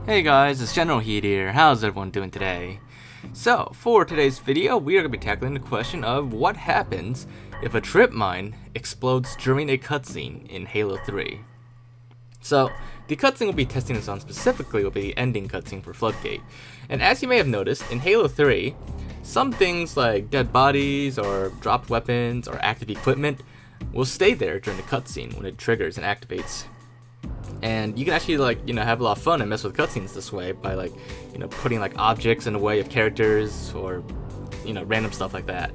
Hey guys, it's Generalkidd here. How's everyone doing today? So, for today's video, we are going to be tackling the question of what happens if a trip mine explodes during a cutscene in Halo 3. So, the cutscene we'll be testing this on specifically will be the ending cutscene for Floodgate. And as you may have noticed, in Halo 3, some things like dead bodies or dropped weapons or active equipment will stay there during the cutscene when it triggers and activates. And you can actually have a lot of fun and mess with cutscenes this way by putting objects in the way of characters or random stuff like that.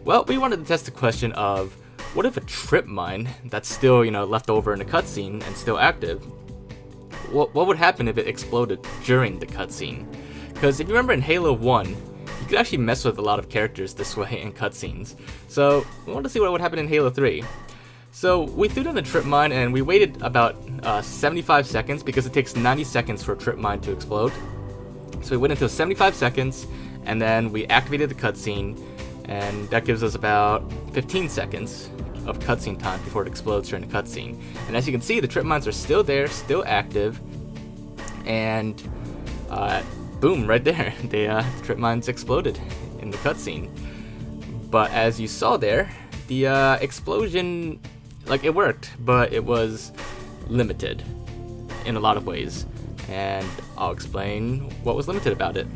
Well, we wanted to test the question of what if a trip mine that's still left over in the cutscene and still active, what would happen if it exploded during the cutscene? Because if you remember in Halo 1, you could actually mess with a lot of characters this way in cutscenes. So we wanted to see what would happen in Halo 3. So we threw down the trip mine and we waited about 75 seconds because it takes 90 seconds for a trip mine to explode. So we waited until 75 seconds and then we activated the cutscene, and that gives us about 15 seconds of cutscene time before it explodes during the cutscene. And as you can see, the trip mines are still there, still active, and boom, right there, the trip mines exploded in the cutscene. But as you saw there, the explosion, it worked, but it was limited in a lot of ways, and I'll explain what was limited about it.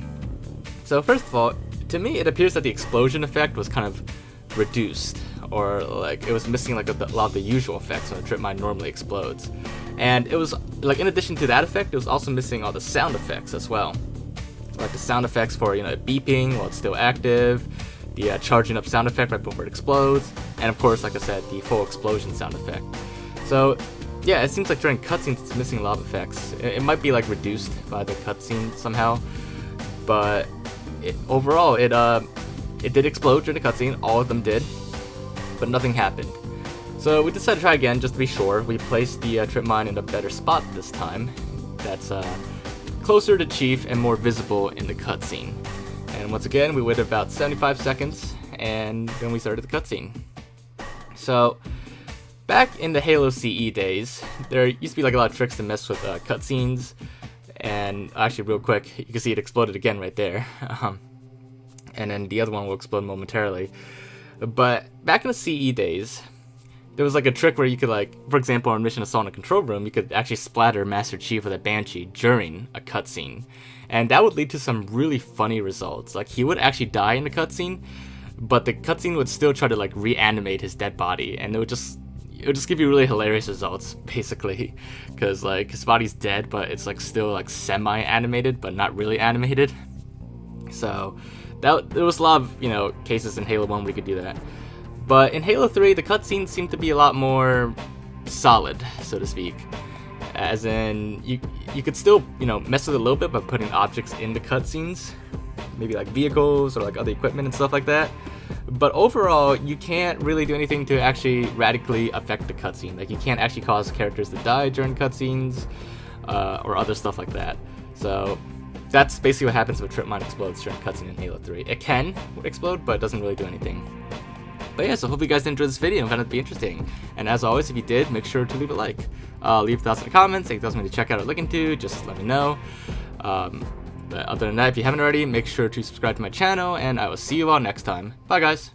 So first of all, to me it appears that the explosion effect was kind of reduced, or it was missing a lot of the usual effects when a trip mine normally explodes. And it was in addition to that effect, it was also missing all the sound effects as well, like the sound effects for beeping while it's still active, the charging up sound effect right before it explodes, and of course, like I said, the full explosion sound effect. So yeah, it seems like during cutscenes it's missing a lot of effects. It might be reduced by the cutscene somehow, but overall it did explode during the cutscene. All of them did, but nothing happened. So we decided to try again just to be sure. We placed the trip mine in a better spot this time, that's closer to Chief and more visible in the cutscene. And once again, we waited about 75 seconds, and then we started the cutscene. So, back in the Halo CE days, there used to be a lot of tricks to mess with cutscenes, and actually real quick, you can see it exploded again right there. And then the other one will explode momentarily. But back in the CE days, there was a trick where you could for example, on Mission Assault in a control room, you could actually splatter Master Chief with a Banshee during a cutscene. And that would lead to some really funny results. He would actually die in the cutscene, but the cutscene would still try to reanimate his dead body, and it would just give you really hilarious results, basically, because his body's dead, but it's still semi-animated, but not really animated. So there was a lot of cases in Halo 1 where you could do that. But in Halo 3, the cutscenes seem to be a lot more solid, so to speak. As in, you could still, mess with it a little bit by putting objects in the cutscenes, maybe vehicles or other equipment and stuff like that. But overall, you can't really do anything to actually radically affect the cutscene. You can't actually cause characters to die during cutscenes, or other stuff like that. So that's basically what happens if a trip mine explodes during a cutscene in Halo 3. It can explode, but it doesn't really do anything. But yeah, so hope you guys enjoyed this video and found it to be interesting. And as always, if you did, make sure to leave a like. Leave thoughts in the comments, anything else you want to check out or look into, just let me know. But other than that, if you haven't already, make sure to subscribe to my channel, and I will see you all next time. Bye guys!